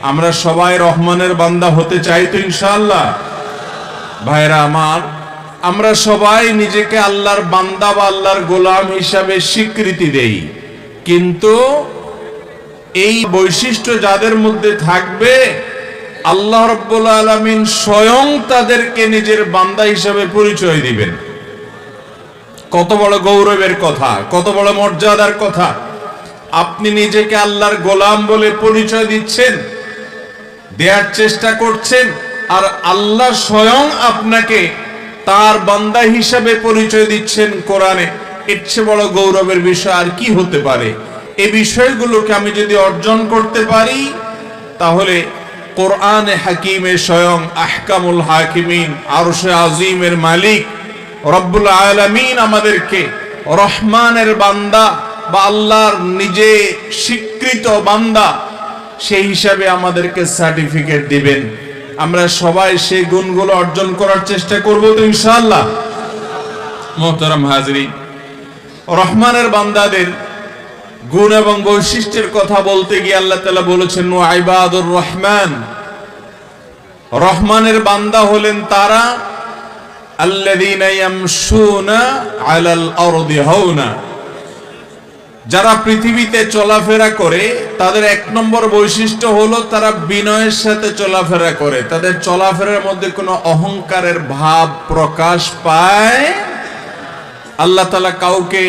আমরা সবাই রহমানের বান্দা হতে চাই তো ইনশাআল্লাহ? ভাইরা আমার, আমরা সবাই নিজেকে আল্লাহর বান্দা বা আল্লাহর গোলাম হিসাবে স্বীকৃতি দেই, কিন্তু এই বৈশিষ্ট্য যাদের মধ্যে থাকবে আল্লাহ রাব্বুল আলামিন স্বয়ং তাদেরকে নিজের বান্দা হিসাবে পরিচয় দিবেন। কত বড় গৌরবের কথা, কত বড় মর্যাদার কথা! আপনি নিজেকে আল্লাহর গোলাম বলে পরিচয় দিচ্ছেন, দেওয়ার চেষ্টা করছেন, আর আল্লাহ স্বয়ং আপনাকে তার বান্দা হিসাবে পরিচয় দিচ্ছেন কোরআনে। এর চেয়ে বড় গৌরবের বিষয় আর কি হতে পারে? এই বিষয়গুলোকে আমি যদি অর্জন করতে পারি, তাহলে কোরআনে হাকিমে স্বয়ং আহকামুল হাকিমিন আরশে আজিমের মালিক রব্বুল আলামিন আমাদেরকে রহমানের বান্দা বা আল্লাহর নিজে স্বীকৃত বান্দা সেই হিসাবে আমাদেরকে সার্টিফিকেট দিবেন। আমরা সবাই সেই গুণগুলো অর্জন করার চেষ্টা করব তো ইনশাআল্লাহ। মুহতারাম হাজরিন, রহমানের বান্দাদের গুণ এবং বৈশিষ্ট্যের কথা বলতে গিয়ে আল্লাহ তাআলা বলেছেন ইবাদুর রহমান। রহমানের বান্দা হলেন তারা আল্লাযীনা ইয়ামশুনা আলাল আরদি হাওনা, যারা পৃথিবীতে চলাফেরা করে তাদের এক নম্বর বৈশিষ্ট্য হলো তারা বিনয়ের সাথে চলাফেরা করে। তাদের চলাফেরার মধ্যে কোনো অহংকারের ভাব প্রকাশ পায়। আল্লাহ তাআলা কাউকে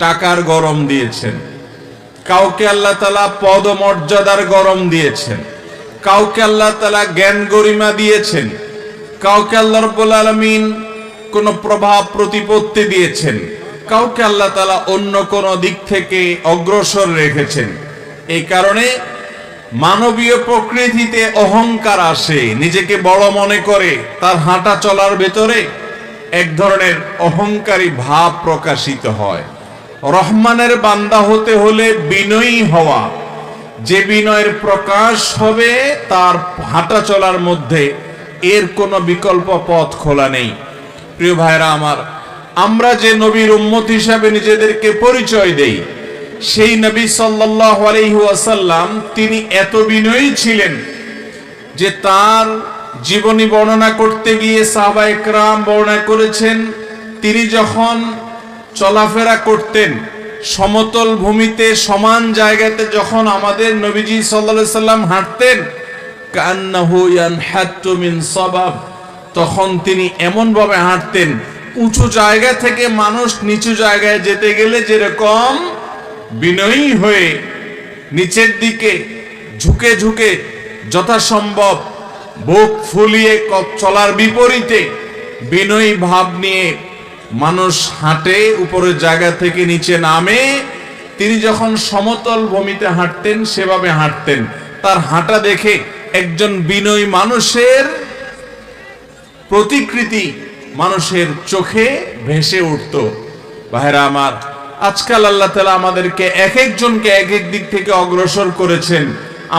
টাকার গরম দিয়েছেন, কাউকে আল্লাহ তাআলা পদমর্যাদার গরম দিয়েছেন, কাউকে আল্লাহ তাআলা জ্ঞান গরিমা দিয়েছেন, কাউকে আল্লাহ রাব্বুল আলামিন কোন প্রভাব প্রতিপত্তি দিয়েছেন, কাউকে আল্লাহ তাআলা অন্য কোন দিক থেকে অগ্রসর রেখেছেন। এই কারণে মানবীয় প্রকৃতিতে অহংকার আসে, নিজেকে বড় মনে করে, তার হাঁটা চলার ভেতরে এক ধরনের অহংকারী ভাব প্রকাশিত হয়। রহমানের বান্দা হতে হলে বিনয়ী হওয়া, যে বিনয়ের প্রকাশ হবে তার হাঁটা চলার মধ্যে, এর কোনো বিকল্প পথ খোলা নেই। প্রিয় ভাইরা আমার, আমরা যে নবীর উম্মত হিসাবে নিজেদেরকে পরিচয় দেই, সেই নবী সাল্লাল্লাহু আলাইহি ওয়াসাল্লাম তিনি এত বিনয়ী ছিলেন যে তার জীবনী বর্ণনা করতে গিয়ে সাহাবায়ে কেরাম বর্ণনা করেছেন, তিনি যখন চলাফেরা করতেন সমতল ভূমিতে সমান জায়গাতে, যখন আমাদের নবীজি সাল্লাল্লাহু আলাইহি সাল্লাম হাঁটতেন কান্নাহু ইয়ানহাতু মিন সাবাব, তখন তিনি এমন ভাবে হাঁটতেন উঁচু জায়গা থেকে মানুষ নিচু জায়গায় যেতে গেলে যেরকম বিনয়ী হয়ে নিচের দিকে ঝুঁকে ঝুঁকে যথাসম্ভব বুক ফুলিয়ে চলার বিপরীতে বিনয়ী ভাব নিয়ে মানুষ হাঁটে, উপরের জায়গা থেকে নিচে নামে, তিনি যখন সমতল ভূমিতে হাঁটতেন সেভাবে হাঁটতেন। তার হাঁটা দেখে একজন বিনয়ী মানুষের প্রতিকৃতি মানুষের চোখে ভেসে উঠত। ভাইরা আমার, আজকাল আল্লাহ তাআলা আমাদেরকে এক একজনকে এক এক দিক থেকে অগ্রসর করেছেন।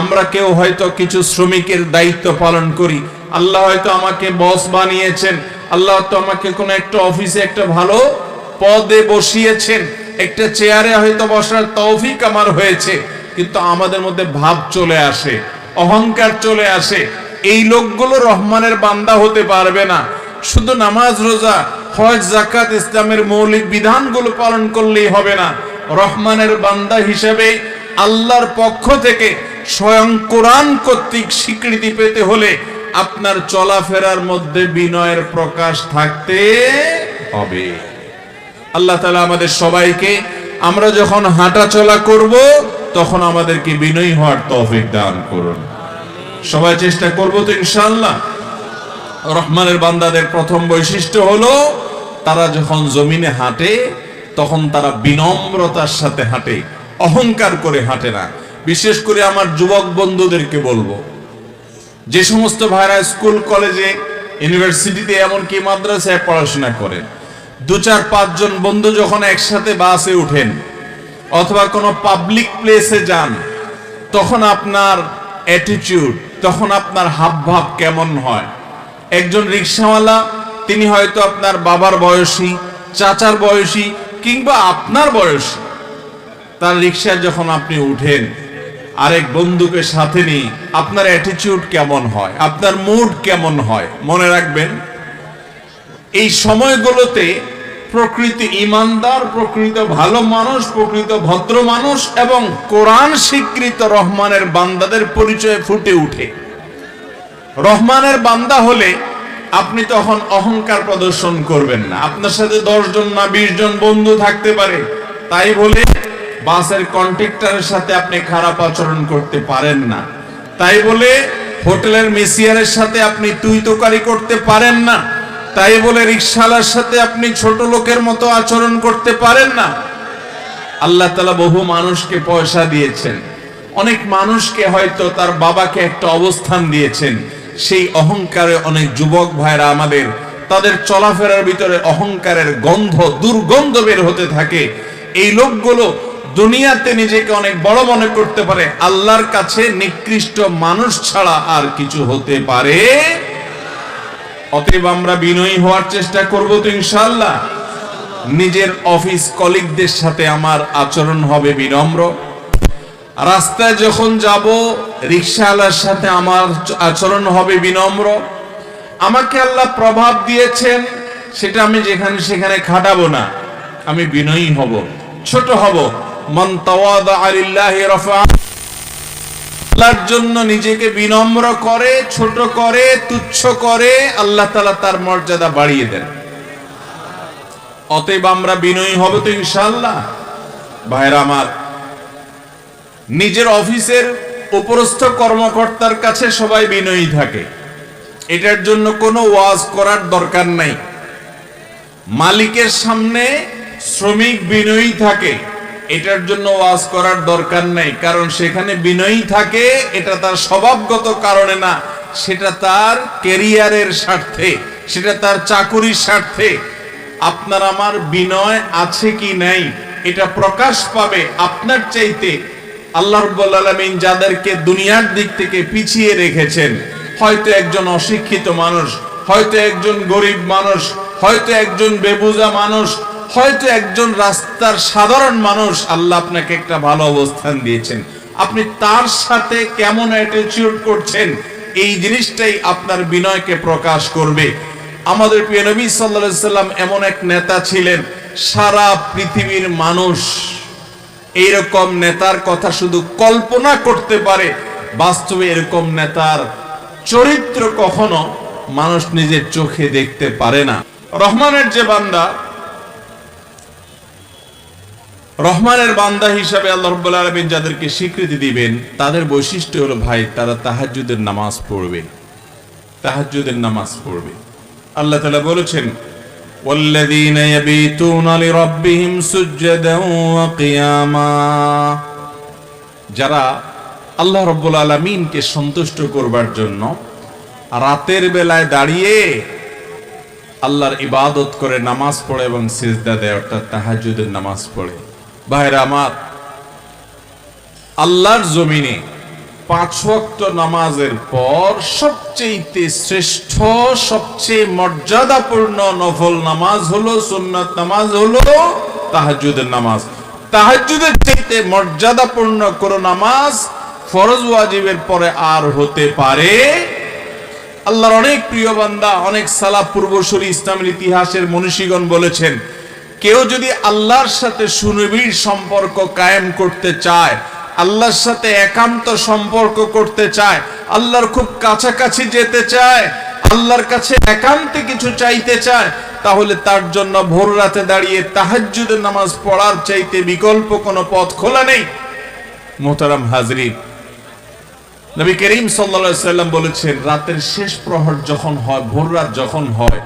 আমরা কেউ হয়তো কিছু শ্রমিকের দায়িত্ব পালন করি, আল্লাহ হয়তো আমাকে বস বানিয়েছেন, আল্লাহ তো আমাকে কোন একটা অফিসে একটা ভালো পদে বসিয়েছেন, একটা চেয়ারে হয়তো বসার তৌফিক আমার হয়েছে, কিন্তু আমাদের মধ্যে ভাব চলে আসে, অহংকার চলে আসে। এই লোকগুলো রহমানের বান্দা হতে পারবে না। শুধু নামাজ রোজা হজ যাকাত ইসলামের মৌলিক বিধানগুলো পালন করলেই হবে না। রহমানের বান্দা হিসেবে আল্লাহর পক্ষ থেকে স্বয়ং কোরআন কর্তৃক স্বীকৃতি পেতে হলে আপনার চলাফেরার মধ্যে বিনয়ের প্রকাশ থাকতে হবে। আল্লাহ তাআলা আমাদের সবাইকে, আমরা যখন হাঁটা চলা করব তখন আমাদেরকে বিনয়ী হওয়ার তৌফিক দান করুন। সবাই চেষ্টা করব তো ইনশাআল্লাহ। রহমানের বান্দাদের প্রথম বৈশিষ্ট্য হলো তারা যখন জমিনে হাঁটে তখন তারা বিনম্রতার সাথে হাঁটে, অহংকার করে হাঁটে না। বিশেষ করে আমার যুবক বন্ধুদেরকে বলবো, যে সমস্ত ভাইরা স্কুল কলেজে ইউনিভার্সিটিতে এমনকি মাদ্রাসায় পড়াশোনা করেন, 2-4-5 জন বন্ধু যখন একসাথে বাসে উঠেন অথবা কোনো পাবলিক প্লেসে যান, তখন আপনার অ্যাটিটিউড, তখন আপনার হাবভাব কেমন হয়? একজন রিকশাওয়ালা, তিনি হয়তো আপনার বাবার বয়সী, চাচার বয়সী কিংবা আপনার বয়সী, তার রিকশায় যখন আপনি উঠেন আরেক বন্ধুকে সাথে নিয়ে আপনার অ্যাটিটিউড কেমন হয়, আপনার মুড কেমন হয়। মনে রাখবেন এই সময়গুলোতে প্রকৃত ইমানদার, প্রকৃত ভালো মানুষ, প্রকৃত ভদ্র মানুষ এবং কোরআন স্বীকৃত রহমানের বান্দাদের পরিচয় ফুটে উঠে। রহমানের বান্দা হলে আপনি তখন অহংকার প্রদর্শন করবেন না। আপনার সাথে 10 জন না 20 জন বন্ধু থাকতে পারে, তাই বলে বাসের কন্ট্রাক্টরের সাথে আপনি খারাপ আচরণ করতে পারেন না। তাই বলে হোটেলের মেসিয়ারের সাথে আপনি তুই তোকারি করতে পারেন না। তাই বলে রিকশাওয়ালার সাথে আপনি ছোট লোকের মতো আচরণ করতে পারেন না। আল্লাহ তাআলা বহু মানুষকে পয়সা দিয়েছেন, অনেক মানুষকে হয়তো তার বাবাকে একটা অবস্থান দিয়েছেন। সেই অহংকারে অনেক যুবক ভাইরা আমাদের, তাদের চলাফেরার ভিতরে অহংকারের গন্ধ, দুর্গন্ধ বের হতে থাকে। এই লোকগুলো দুনিয়াতে নিজেকে অনেক বড় মনে করতে পারে, আল্লাহর কাছে নিকৃষ্ট মানুষ ছাড়া আর কিছু হতে পারে। অতএব আমরা বিনয়ী হওয়ার চেষ্টা করব তো ইনশাআল্লাহ। নিজের অফিস কলিগদের সাথে আমার আচরণ হবে বিনম্র। রাস্তায় যখন যাব রিকশাওয়ালার সাথে আমার আচরণ হবে বিনম্র। আমাকে আল্লাহ প্রভাব দিয়েছেন, সেটা আমি যেখানে সেখানে খাটাবো না, আমি বিনয়ী হব, ছোট হব। মান তাওয়াদা লিল্লাহি রাফা, আল্লাহর জন্য নিজেকে বিনম্র করে, ছোট করে, তুচ্ছ করে, আল্লাহ তাআলা তার মর্যাদা বাড়িয়ে দেন। অতএব আমরা বিনয়ী হব তো ইনশাআল্লাহ। ভাইরা আমার, নিজের অফিসের উপরস্থ কর্মকর্তার কাছে সবাই বিনয়ী থাকে, এটার জন্য কোনো ওয়াজ করার দরকার নাই। মালিকের সামনে শ্রমিক বিনয়ী থাকে, এটার জন্য ওয়াজ করার দরকার নাই, কারণ সেখানে বিনয়ী থাকে এটা তার স্বভাবগত কারণে না, সেটা তার ক্যারিয়ারের স্বার্থে, সেটা তার চাকুরির স্বার্থে। আপনার আমার বিনয় আছে কি নাই এটা প্রকাশ পাবে আপনার চাইতে আল্লাহ রাব্বুল আলামিন যাদেরকে দুনিয়ার দিক থেকে পিছিয়ে রেখেছেন। হয়তো একজন অশিক্ষিত মানুষ, হয়তো একজন গরিব মানুষ, হয়তো একজন বেবুজা মানুষ, হয়তো একজন রাস্তার সাধারণ মানুষ, আল্লাহ আপনাকে একটা ভালো অবস্থান দিয়েছেন। আপনি তার সাথে কেমন অ্যাটিটিউড করছেন, এই জিনিসটাই আপনার বিনয়কে প্রকাশ করবে। আমাদের প্রিয় নবী সাল্লাল্লাহু আলাইহি সাল্লাম এমন এক নেতা ছিলেন, সারা পৃথিবীর মানুষ এইরকম নেতার কথা শুধু কল্পনা করতে পারে, বাস্তবে এরকম নেতার চরিত্র কখনো মানুষ নিজের চোখে দেখতে পারে না। রহমানের যে বান্দা, রহমানের বান্দা হিসাবে আল্লাহ রাব্বুল আলামিন যাদেরকে স্বীকৃতি দিবেন, তাদের বৈশিষ্ট্য হলো ভাই, তারা তাহাজ্জুদের নামাজ পড়বে, তাহাজ্জুদের নামাজ পড়বে। আল্লাহ তাআলা বলেছেন, ওয়াল্লাযীনা ইয়াবিতুনা লিরাব্বিহিম সুজদান ওয়া কিয়ামা, যারা আল্লাহ রাব্বুল আলামিনকে সন্তুষ্ট করবার জন্য রাতের বেলায় দাঁড়িয়ে আল্লাহর ইবাদত করে, নামাজ পড়ে এবং সিজদা দেয়, অর্থাৎ তাহাজ্জুদের নামাজ পড়ে। ভাইরা আমার, আল্লাহর জমিনে 5 ওয়াক্ত নামাজের পর সবচেয়ে শ্রেষ্ঠ, সবচেয়ে মর্যাদাপূর্ণ নফল নামাজ হলো, সুন্নাত নামাজ হলো তাহাজ্জুদের নামাজ। তাহাজ্জুদের চাইতে মর্যাদাপূর্ণ কোন নামাজ ফরজ ওয়াজিবের পরে আর হতে পারে? আল্লাহর অনেক প্রিয় বান্দা, অনেক সালাফ পূর্বসূরি ইসলামের ইতিহাসের মনীষীগণ বলেছেন, কেউ যদি আল্লাহর সাথে সুনিবিড় সম্পর্ক কায়েম করতে চায়, আল্লাহর সাথে একান্ত সম্পর্ক করতে চায়, আল্লাহর খুব কাছাকাছি যেতে চায়, আল্লাহর কাছে একান্তে কিছু চাইতে চায়, তাহলে তার জন্য ভোর রাতে দাঁড়িয়ে তাহাজ্জুদের নামাজ পড়ার চাইতে বিকল্প কোনো পথ খোলা নেই। মোহতারাম হাজরিন, নবী করিম সাল্লাল্লাহু আলাইহি সাল্লাম বলেছেন, রাতের শেষ প্রহর যখন হয়, ভোর রাত যখন হয়,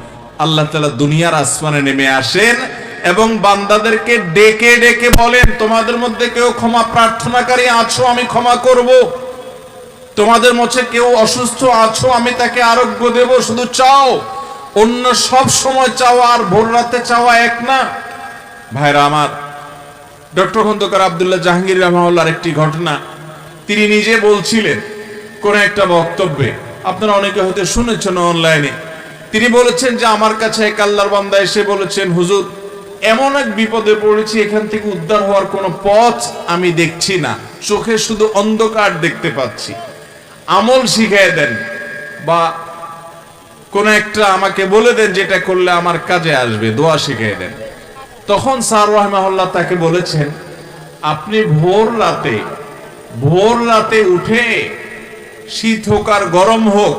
আল্লাহ তাআলা দুনিয়ার আসমানে নেমে আসেন এবং বান্দাদেরকে ডেকে ডেকে বলেন, তোমাদের মধ্যে কেউ ক্ষমা প্রার্থনাকারী আছো, আমি ক্ষমা করব। তোমাদের মধ্যে কেউ অসুস্থ আছো, আমি তাকে আরোগ্য দেব। শুধু চাও, অন্য সব সময় চাওয়া আর ভোর রাতে চাওয়া এক না। ভাইরা আমার, ডক্টর খন্দকার আব্দুল্লাহ জাহাঙ্গীর রাহমাহুল্লাহর একটি ঘটনা তিনি নিজে বলছিলেন কোন একটা বক্তব্যে, আপনারা অনেকে হয়তো শুনেছেন অনলাইনে। তিনি বলেছেন যে আমার কাছে এক আল্লাহর বান্দা এসে বলেছেন, হুজুর এমন এক বিপদে পড়েছি, এখান থেকে উদ্ধার হওয়ার কোনো পথ আমি দেখছি না, চোখে শুধু অন্ধকার দেখতে পাচ্ছি, আমল শিখিয়ে দেন বা কোন একটা আমাকে বলে দেন যেটা করলে আমার কাজে আসবে, দোয়া শিখিয়ে দেন। তখন স্যার রাহমাহুল্লাহ তাকে বলেছেন, আপনি ভোর রাতে উঠে, শীত হোক আর গরম হোক,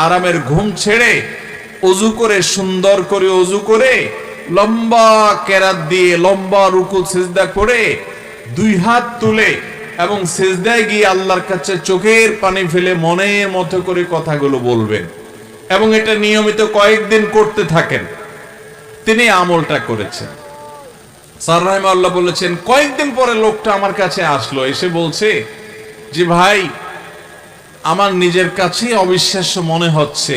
আরামের ঘুম ছেড়ে অজু করে, সুন্দর করে অজু করে, লম্বা কেরাত দিয়ে লম্বা রুকু সিজদা করে 2 হাত তুলে এবং সিজদায় গিয়ে আল্লাহর কাছে চোখের পানি ফেলে মনের মতো করে কথাগুলো বলবেন এবং এটা নিয়মিত কয়েকদিন করতে থাকেন। তিনি আমলটা করেছেন। স্যার রাহমাহুল্লাহ বলেছেন, কয়েকদিন পরে লোকটা আমার কাছে আসলো, এসে বলছে যে ভাই, আমার নিজের কাছেই অবিশ্বাস্য মনে হচ্ছে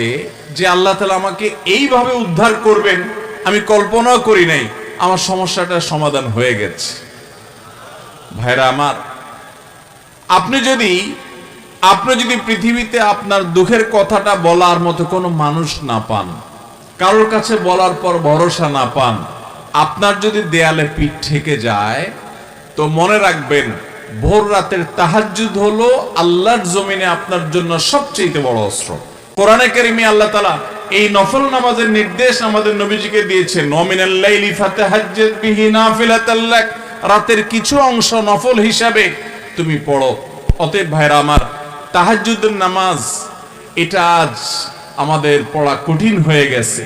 যে আল্লাহ তাআলা আমাকে এইভাবে উদ্ধার করবেন আমি কল্পনাও করি নাই, আমার সমস্যাটার সমাধান হয়ে গেছে। ভাইরা আমার, আপনি যদি পৃথিবীতে আপনার দুঃখের কথাটা বলার মতো কোনো মানুষ না পান, কারোর কাছে বলার পর ভরসা না পান, আপনার যদি দেয়ালে পিঠ ঠেকে যায়, তো মনে রাখবেন ভোর রাতের তাহাজ্জুদ হলো আল্লাহর জমিনে আপনার জন্য সবচেয়ে বড় অস্ত্র। কোরআনে কারিমে আল্লাহ তাআলা এই নফল নামাজের নির্দেশ আমাদের নবীজিকে দিয়েছেন, ওয়ামিনাল লাইলি ফাতাহাজ্জাদ বিহি নাফিলাতাল লাক, রাতের কিছু অংশ নফল হিসাবে তুমি পড়ো। অতএব ভাইরা আমার, তাহাজ্জুদের নামাজ এটা আজ আমাদের পড়া কঠিন হয়ে গেছে,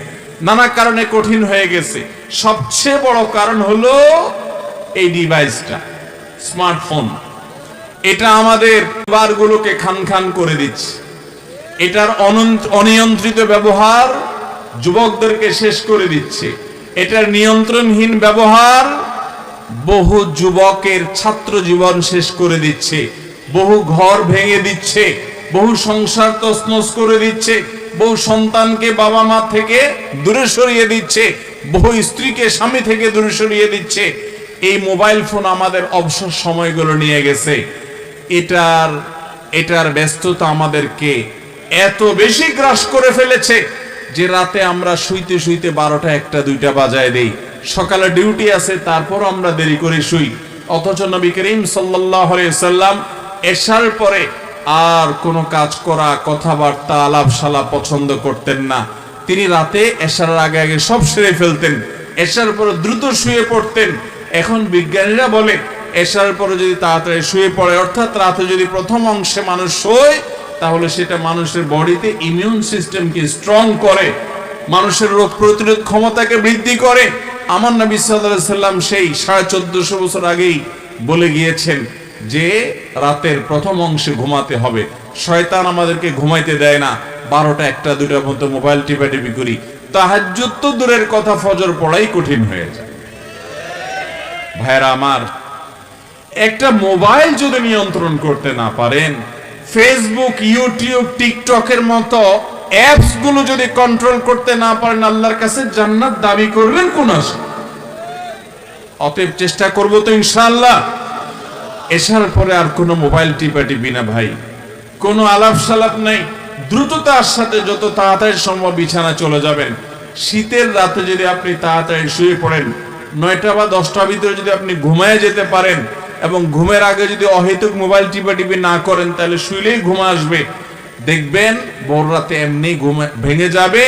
নানা কারণে কঠিন হয়ে গেছে। সবচেয়ে বড় কারণ হলো এই ডিভাইসটা, স্মার্টফোন। এটা আমাদের বারগুলোকে খান করে দিচ্ছে। এটার অনিয়ন্ত্রিত ব্যবহার যুবকদেরকে শেষ করে দিচ্ছে। এটার নিয়ন্ত্রণহীন ব্যবহার বহু যুবকের ছাত্র জীবন শেষ করে দিচ্ছে, বহু ঘর ভেঙে দিচ্ছে, বহু সংসার তছনছ করে দিচ্ছে, বহু সন্তানকে বাবা মা থেকে দূরে সরিয়ে দিচ্ছে, বহু স্ত্রীকে স্বামী থেকে দূরে সরিয়ে দিচ্ছে। এই মোবাইল ফোন আমাদের অবসর সময়গুলো নিয়ে গেছে। এটার ব্যস্ততা আমাদেরকে এত বেশি গ্রাস করে ফেলেছে যে রাতে আমরা শুইতে 12টা 1টা 2টা বাজায় দেই। সকালে ডিউটি আছে, তারপর আমরা দেরি করে শুই। অথচ নবী করিম সাল্লাল্লাহু আলাইহি সাল্লাম এশার পরে আর কোনো কাজ করা, কথাবার্তা, আলাপ সালাপ পছন্দ করতেন না। তিনি রাতে এশার আগে সব সেরে ফেলতেন, এশার পরে দ্রুত শুয়ে পড়তেন। এখন বিজ্ঞানীরা বলে এশার পরে যদি তাড়াতাড়ি শুয়ে পড়ে, অর্থাৎ রাতে যদি প্রথম অংশে মানুষ শোয়, তাহলে সেটা মানুষের বডিতে ইমিউন সিস্টেমকে স্ট্রং করে, মানুষের রোগ প্রতিরোধ ক্ষমতাকে বৃদ্ধি করে। আমার নবী সাল্লাল্লাহু আলাইহি সাল্লাম সেই 1450 বছর আগেই বলে গিয়েছেন যে রাতের প্রথম অংশে ঘুমাতে হবে। শয়তান আমাদেরকে ঘুমাইতে দেয় না, 12টা 1টা 2টা মতো মোবাইল টিপাটিপি করি। তাহাজ্জুদ তো দূরের কথা, ফজর পড়াই কঠিন হয়ে যায়। ভাইরা আমার, একটা মোবাইল যদি নিয়ন্ত্রণ করতে না পারেন, ফেসবুক, ইউটিউব, টিকটকের মতো অ্যাপস গুলো যদি কন্ট্রোল করতে না পারেন, আল্লাহর কাছে জান্নাত দাবি করবেন কোন আশা? অতএব চেষ্টা করব তো ইনশাআল্লাহ। এশার পরে আর কোনো মোবাইল টিপাটিপি না ভাই, কোনো আলাপ সালাপ নাই। দ্রুততার সাথে যত তাড়াতাড়ি সম্ভব বিছানা চলে যাবেন। শীতের রাতে যদি আপনি তাড়াতাড়ি শুয়ে পড়েন, 9টা বা 10টার ভিতরে যদি আপনি ঘুমায় যেতে পারেন এবং ঘুমের আগে যদি অহেতুক মোবাইল টিপাটিপি না করেন, তাহলে শুইলেই ঘুম আসবে। দেখবেন ভোর রাতে এমনি ঘুম ভেঙে যাবে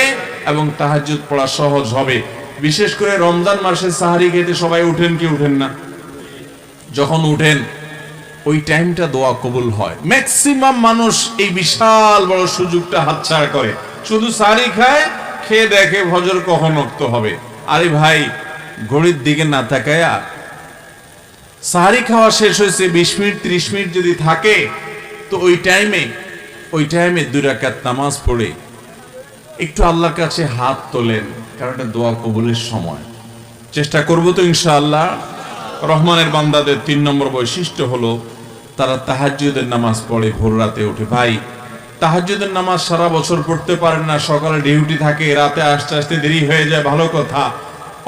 এবং তাহাজ্জুদ পড়া সহজ হবে। বিশেষ করে রমজান মাসে সাহারি খেতে সবাই উঠেন কি উঠেন না? যখন উঠেন ওই টাইমটা দোয়া কবুল হয়। ম্যাক্সিমাম মানুষ এই বিশাল বড় সুযোগটা হাতছাড়া করে, শুধু সাহারি খায়, খেয়ে দেখে ফজর কখন ওঠতে হবে। আরে ভাই, ঘড়ির দিকে না তাকায় সাহারি খাওয়া শেষ হয়েছে 20 মিনিট 30 মিনিট যদি থাকে, তো ওই টাইমে 2 রাকাত নামাজ পড়ে একটু আল্লাহর কাছে হাত তোলেন, কারণ এটা দোয়া কবুলের সময়। চেষ্টা করব তো ইনশাআল্লাহ। রহমানের বান্দাদের 3 নম্বর বৈশিষ্ট্য হলো তারা তাহাজ্জুদের নামাজ পড়ে, ভোর রাতে উঠে। ভাই, তাহাজ্জুদের নামাজ সারা বছর পড়তে পারেন না, সকালে ডিউটি থাকে, রাতে আসতে আসতে দেরি হয়ে যায়, ভালো কথা।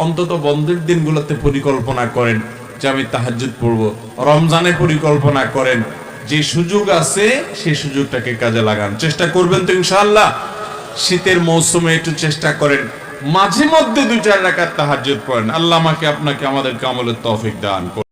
অন্তত বন্ধের দিনগুলোতে পরিকল্পনা করেন যে আমি তাহাজ্জুদ পড়ব। রমজানে পরিকল্পনা করেন, যে সুযোগ আছে সেই সুযোগটাকে কাজে লাগান। চেষ্টা করবেন তো ইনশাআল্লাহ। শীতের মৌসুমে একটু চেষ্টা করেন মাঝে মধ্যে 2-4 রাকাত তাহাজ্জুদ পড়েন। আল্লাহ আমাকে আপনাকে আমাদেরকে আমলের তৌফিক দান করুন।